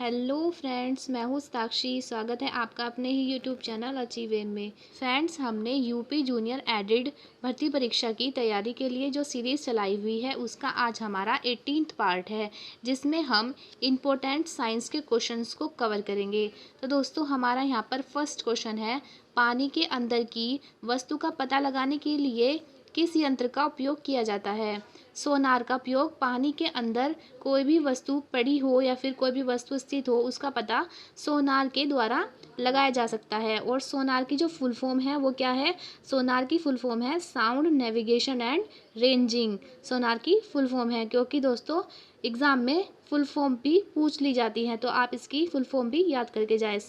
Hello friends, मैं हूँ साक्षी। स्वागत है आपका अपने ही यूट्यूब चैनल अचीव एम में। फ्रेंड्स, हमने यूपी जूनियर एडिड भर्ती परीक्षा की तैयारी के लिए जो सीरीज़ चलाई हुई है उसका आज हमारा 18th पार्ट है, जिसमें हम इम्पोर्टेंट साइंस के क्वेश्चंस को कवर करेंगे। तो दोस्तों, हमारा यहाँ पर फर्स्ट क्वेश्चन है, पानी के अंदर की वस्तु का पता लगाने के लिए किस यंत्र का उपयोग किया जाता है। सोनार का उपयोग पानी के अंदर कोई भी वस्तु पड़ी हो या फिर कोई भी वस्तु स्थित हो उसका पता सोनार के द्वारा लगाया जा सकता है। और सोनार की जो फुल फॉर्म है वो क्या है? सोनार की फुल फॉर्म है साउंड नेविगेशन एंड रेंजिंग। सोनार की फुल फॉर्म है, क्योंकि दोस्तों एग्जाम में फुल फॉर्म भी पूछ ली जाती है, तो आप इसकी फुल फॉर्म भी याद करके जाए।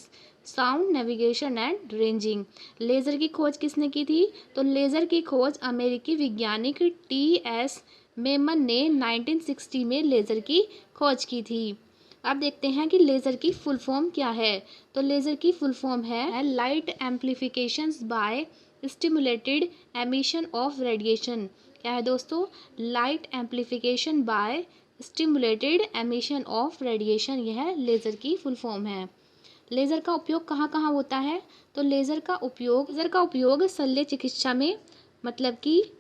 Sound navigation and ranging. Laser की खोज किसने की थी? तो लेज़र की खोज अमेरिकी वैज्ञानिक टी.एस. मेमन ने 1960 में लेज़र की खोज की थी। अब देखते हैं कि लेज़र की फुल फॉर्म क्या है। तो लेज़र की फुल फॉर्म है light amplifications by stimulated emission of radiation. क्या है दोस्तों? Light amplification by stimulated emission of radiation, यह लेज़र की फुल फॉर्म है। लेज़र का उपयोग कहाँ कहाँ होता है? तो लेज़र का उपयोग शल्य चिकित्सा में, मतलब कि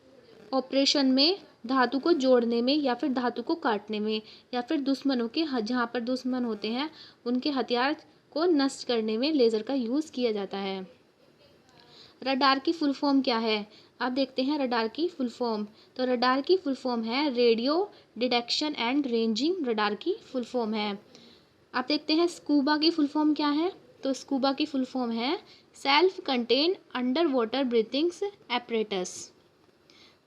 ऑपरेशन में, धातु को जोड़ने में या फिर धातु को काटने में, या फिर दुश्मनों के जहाँ पर दुश्मन होते हैं उनके हथियार को नष्ट करने में लेज़र का यूज़ किया जाता है। रडार की फुल फॉर्म क्या है? अब देखते हैं रडार की फुल फॉर्म। तो रडार की फुल फॉर्म है radio detection and ranging, radar की फुल फॉर्म है। अब देखते हैं स्कूबा की फुल फॉर्म क्या है। तो स्कूबा की फुल फॉर्म है self contain under water breathings apparatus.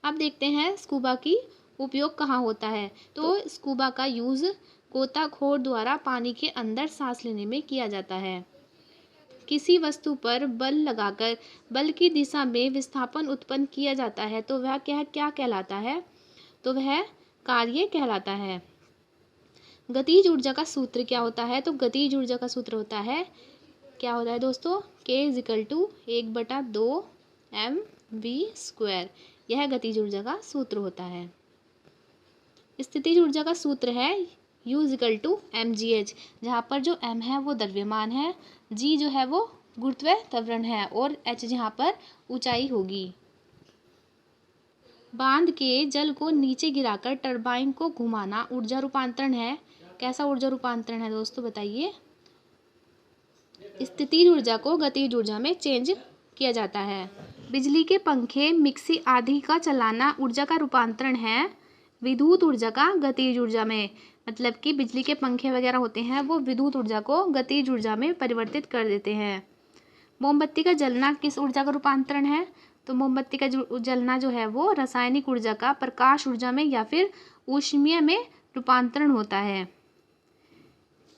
अब देखते हैं स्कूबा की उपयोग कहाँ होता है। तो स्कूबा का यूज़ गोताखोर द्वारा पानी के अंदर सांस लेने में किया जाता है। किसी वस्तु पर बल लगाकर बल की दिशा में विस्थापन उत्पन्न किया जाता है, तो वह क्या कहलाता है? तो वह कार्य कहलाता है। गतिज ऊर्जा का सूत्र क्या होता है? तो गतिज ऊर्जा का सूत्र होता है, क्या होता है दोस्तों? K=1/2 mv²। यह गतिज ऊर्जा का सूत्र होता है। स्थितिज ऊर्जा का सूत्र है U=mgh, जहाँ पर जो m है वो द्रव्यमान है, g जो है वो गुरुत्व त्वरण है, और h जहाँ पर ऊंचाई होगी। बांध के जल को नीचे गिराकर टरबाइन को घुमाना ऊर्जा रूपांतरण है। कैसा ऊर्जा रूपांतरण है दोस्तों, बताइए? स्थितिज ऊर्जा को गतिज ऊर्जा में चेंज किया जाता है। बिजली के पंखे, मिक्सी आदि का चलाना ऊर्जा का रूपांतरण है विद्युत ऊर्जा का गतिज ऊर्जा में। मतलब कि बिजली के पंखे वगैरह होते हैं वो विद्युत ऊर्जा को गतिज ऊर्जा में परिवर्तित कर देते हैं। मोमबत्ती का जलना किस ऊर्जा का रूपांतरण है? तो मोमबत्ती का जलना जो है वो रासायनिक ऊर्जा का प्रकाश ऊर्जा में या फिर ऊष्मीय में रूपांतरण होता है।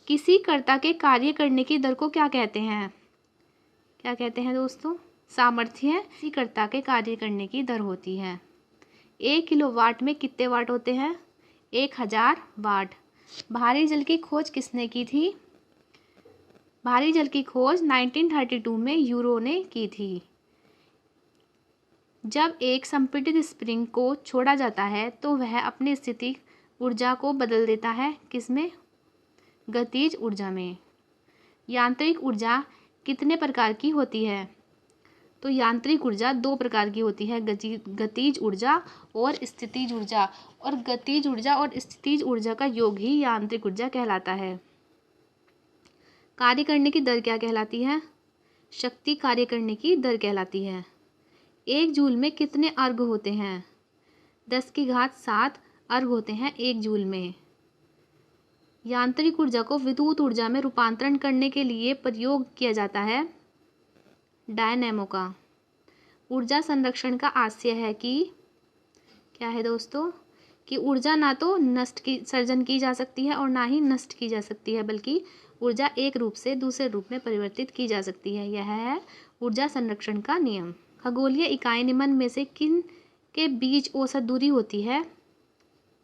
किसी कर्ता के कार्य करने की दर को क्या कहते हैं? क्या कहते हैं दोस्तों? सामर्थ्य किसी कर्ता के कार्य करने की दर होती है। 1 किलोवाट में कितने वाट होते हैं? 1000 वाट। भारी जल की खोज किसने की थी? भारी जल की खोज 1932 में यूरो ने की थी। जब एक संपीड़ित स्प्रिंग को छोड़ा जाता है तो वह अपनी स्थिति ऊर्जा को बदल देता है, किसमें? गतिज ऊर्जा में। यांत्रिक ऊर्जा कितने प्रकार की होती है? तो यांत्रिक ऊर्जा 2 प्रकार की होती है, गतिज ऊर्जा और स्थितिज ऊर्जा। और गतिज ऊर्जा और स्थितिज ऊर्जा का योग ही यांत्रिक ऊर्जा कहलाता है। कार्य करने की दर क्या कहलाती है? शक्ति कार्य करने की दर कहलाती है। 1 जूल में कितने अर्घ होते हैं? 10⁻7 अर्घ होते हैं 1 जूल में। यांत्रिक ऊर्जा को विद्युत ऊर्जा में रूपांतरण करने के लिए प्रयोग किया जाता है डायनेमो का। ऊर्जा संरक्षण का आशय है कि, क्या है दोस्तों? कि ऊर्जा ना तो सर्जन की जा सकती है और ना ही नष्ट की जा सकती है, बल्कि ऊर्जा एक रूप से दूसरे रूप में परिवर्तित की जा सकती है। यह है ऊर्जा संरक्षण का नियम। खगोलीय इकाई निम्न में से किन के बीच औसत दूरी होती है?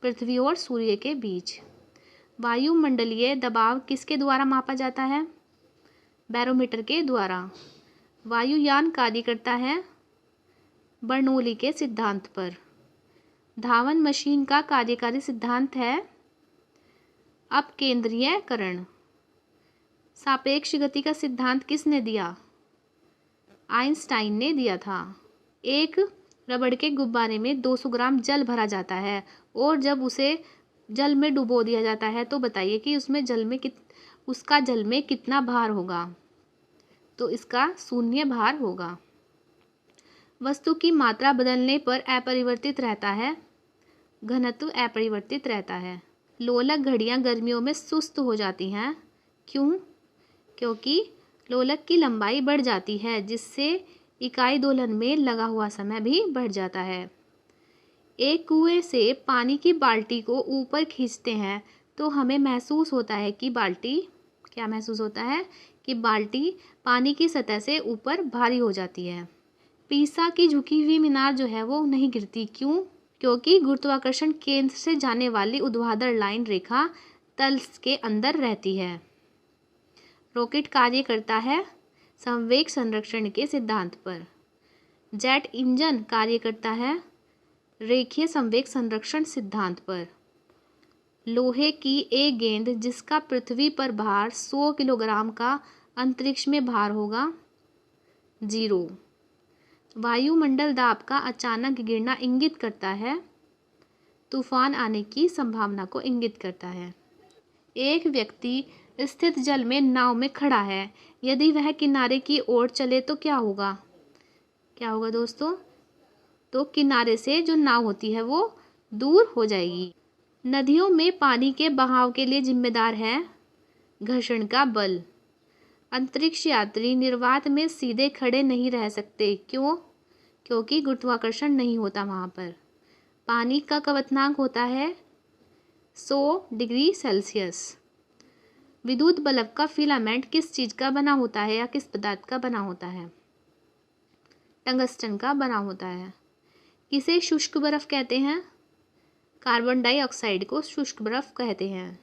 पृथ्वी और सूर्य के बीच। वायुमंडलीय दबाव किसके द्वारा मापा जाता है? बैरोमीटर के द्वारा। वायुयान कार्य करता है बर्नौली के सिद्धांत पर। धावन मशीन का कार्यकारी सिद्धांत है अपकेंद्रीयकरण। सापेक्ष गति का सिद्धांत किसने दिया? आइंस्टाइन ने दिया था। एक रबड़ के गुब्बारे में 200 ग्राम जल भरा जाता है और जब उसे जल में डुबो दिया जाता है तो बताइए कि उसका जल में कितना भार होगा? तो इसका 0 भार होगा। वस्तु की मात्रा बदलने पर अपरिवर्तित रहता है, घनत्व अपरिवर्तित रहता है। लोलक घड़ियां गर्मियों में सुस्त हो जाती हैं, क्यों? क्योंकि लोलक की लंबाई बढ़ जाती है, जिससे इकाई दोलन में लगा हुआ समय भी बढ़ जाता है। एक कुएं से पानी की बाल्टी को ऊपर खींचते हैं तो हमें महसूस होता है कि बाल्टी पानी की सतह से ऊपर भारी हो जाती है। पीसा की झुकी हुई मीनार जो है वो नहीं गिरती, क्यों? क्योंकि गुरुत्वाकर्षण केंद्र से जाने वाली ऊर्ध्वाधर लाइन रेखा तल के अंदर रहती है। रॉकेट कार्य करता है संवेग संरक्षण के सिद्धांत पर। जेट इंजन कार्य करता है रेखीय संवेग संरक्षण सिद्धांत पर। लोहे की एक गेंद जिसका पृथ्वी पर भार 100 किलोग्राम का अंतरिक्ष में भार होगा 0। वायुमंडल दाब का अचानक गिरना इंगित करता है, तूफान आने की संभावना को इंगित करता है। एक व्यक्ति स्थित जल में नाव में खड़ा है, यदि वह किनारे की ओर चले तो क्या होगा? दोस्तों? तो किनारे से जो नाव होती है वो दूर हो जाएगी। नदियों में पानी के बहाव के लिए जिम्मेदार है घर्षण का बल। अंतरिक्ष यात्री निर्वात में सीधे खड़े नहीं रह सकते, क्यों? क्योंकि गुरुत्वाकर्षण नहीं होता वहाँ पर। पानी का क्वथनांक होता है 100 डिग्री सेल्सियस। विद्युत बल्ब का फिलामेंट किस चीज़ का बना होता है या किस पदार्थ का बना होता है? टंगस्टन का बना होता है। किसे शुष्क बर्फ कहते हैं? कार्बन डाइऑक्साइड को शुष्क बर्फ कहते हैं।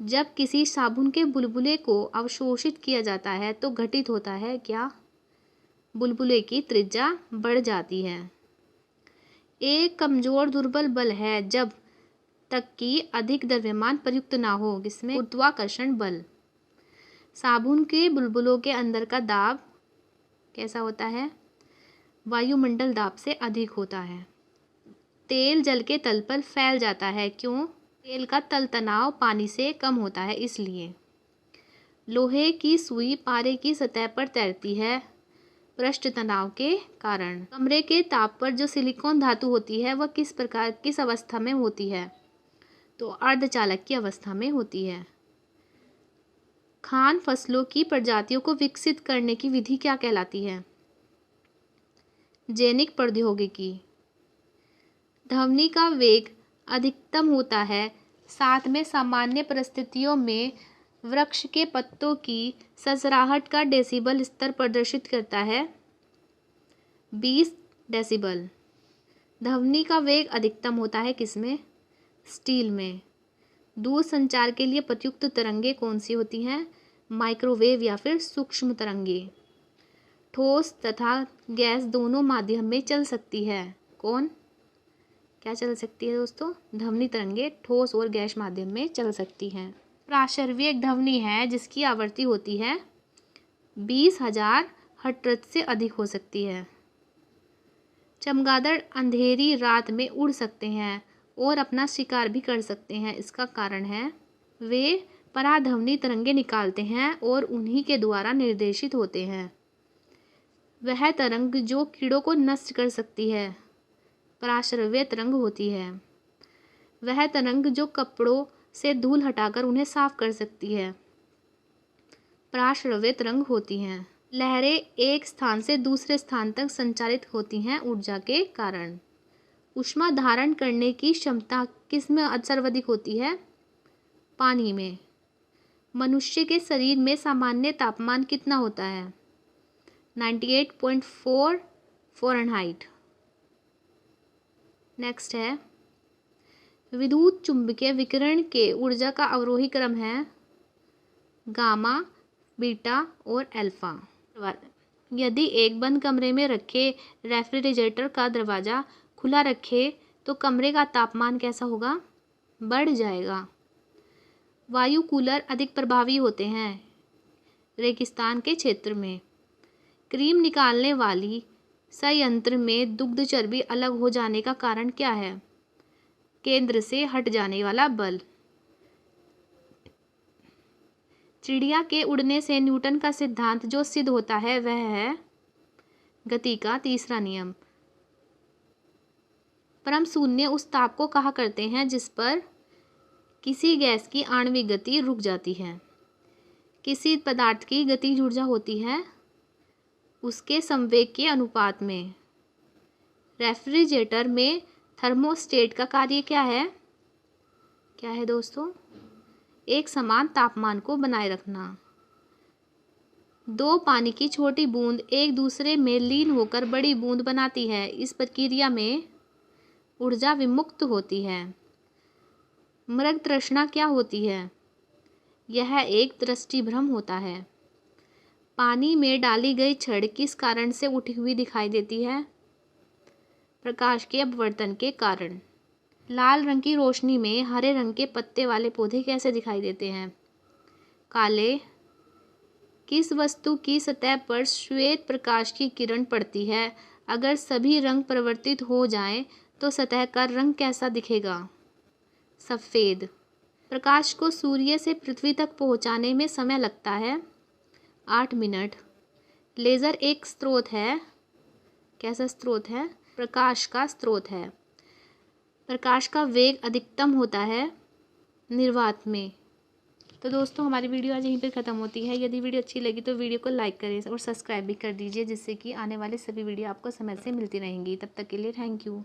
जब किसी साबुन के बुलबुले को अवशोषित किया जाता है तो घटित होता है क्या? बुलबुले की त्रिज्या बढ़ जाती है। एक कमजोर दुर्बल बल है जब तक कि अधिक द्रव्यमान प्रयुक्त ना हो, किसमें? गुरुत्वाकर्षण बल। साबुन के बुलबुलों के अंदर का दाब कैसा होता है? वायुमंडल दाब से अधिक होता है। तेल जल के तल पर फैल जाता है, क्यों? तेल का तल तनाव पानी से कम होता है, इसलिए। लोहे की सुई पारे की सतह पर तैरती है पृष्ठ तनाव के कारण। कमरे के ताप पर जो सिलिकॉन धातु होती है वह किस अवस्था में होती है? तो अर्धचालक की अवस्था में होती है। खान फसलों की प्रजातियों को विकसित करने की विधि क्या कहलाती है? जेनिक प्रौद्योगिकी। ध्वनि का वेग अधिकतम होता है, साथ में सामान्य परिस्थितियों में वृक्ष के पत्तों की ससराहट का डेसिबल स्तर प्रदर्शित करता है 20 डेसिबल। ध्वनि का वेग अधिकतम होता है किसमें? स्टील में। दूर संचार के लिए प्रयुक्त तरंगे कौन सी होती हैं? माइक्रोवेव या फिर सूक्ष्म तरंगे। ठोस तथा गैस दोनों माध्यम में चल सकती है, कौन? क्या चल सकती है दोस्तों? ध्वनि तरंगे ठोस और गैस माध्यम में चल सकती हैं। प्राशर्वी एक ध्वनि है जिसकी आवृत्ति होती है 20,000 हर्ट्ज से अधिक हो सकती है। चमगादड़ अंधेरी रात में उड़ सकते हैं और अपना शिकार भी कर सकते हैं। इसका कारण है वे पराध्वनि तरंगे निकालते हैं और उन्हीं के द्वारा निर्देशित होते हैं। वह तरंग जो कीड़ों को नष्ट कर सकती है पराश्रव्य तरंग होती है। वह तरंग जो कपड़ों से धूल हटाकर उन्हें साफ कर सकती है पराश्रव्य तरंग होती हैं। लहरें एक स्थान से दूसरे स्थान तक संचारित होती हैं ऊर्जा के कारण। ऊष्मा धारण करने की क्षमता किस में सर्वाधिक होती है? पानी में। मनुष्य के शरीर में सामान्य तापमान कितना होता है? 98.4 फ़ारेनहाइट। नेक्स्ट है विद्युत चुंबकीय विकिरण के ऊर्जा का अवरोही क्रम है गामा, बीटा और अल्फा। यदि एक बंद कमरे में रखे रेफ्रिजरेटर का दरवाज़ा खुला रखे तो कमरे का तापमान कैसा होगा? बढ़ जाएगा। वायु कूलर अधिक प्रभावी होते हैं रेगिस्तान के क्षेत्र में। क्रीम निकालने वाली संयंत्र में दुग्ध चर्बी अलग हो जाने का कारण क्या है? केंद्र से हट जाने वाला बल। चिड़िया के उड़ने से न्यूटन का सिद्धांत जो सिद्ध होता है वह है गति का तीसरा नियम। परम शून्य उस ताप को कहा करते हैं जिस पर किसी गैस की आणविक गति रुक जाती है। किसी पदार्थ की गतिज ऊर्जा होती है उसके संवेग के अनुपात में। रेफ्रिजरेटर में थर्मोस्टेट का कार्य क्या है? क्या है दोस्तों? एक समान तापमान को बनाए रखना। दो पानी की छोटी बूंद एक दूसरे में लीन होकर बड़ी बूंद बनाती है। इस प्रक्रिया में ऊर्जा विमुक्त होती है। मृग तृष्णा क्या होती है? यह एक दृष्टिभ्रम होता है। पानी में डाली गई छड़ किस कारण से उठी हुई दिखाई देती है? प्रकाश के अपवर्तन के कारण। लाल रंग की रोशनी में हरे रंग के पत्ते वाले पौधे कैसे दिखाई देते हैं? काले। किस वस्तु की सतह पर श्वेत प्रकाश की किरण पड़ती है? अगर सभी रंग परिवर्तित हो जाएं तो सतह का रंग कैसा दिखेगा? सफ़ेद। प्रकाश को सूर्य से पृथ्वी तक पहुंचाने में समय लगता है 8 मिनट। लेज़र एक स्रोत है। कैसा स्रोत है? प्रकाश का स्रोत है। प्रकाश का वेग अधिकतम होता है निर्वात में। तो दोस्तों हमारी वीडियो आज यहीं पर ख़त्म होती है। यदि वीडियो अच्छी लगी तो वीडियो को लाइक करें और सब्सक्राइब भी कर दीजिए जिससे कि आने वाली सभी वीडियो आपको समय से मिलती रहेंगी। तब तक के लिए थैंक यू।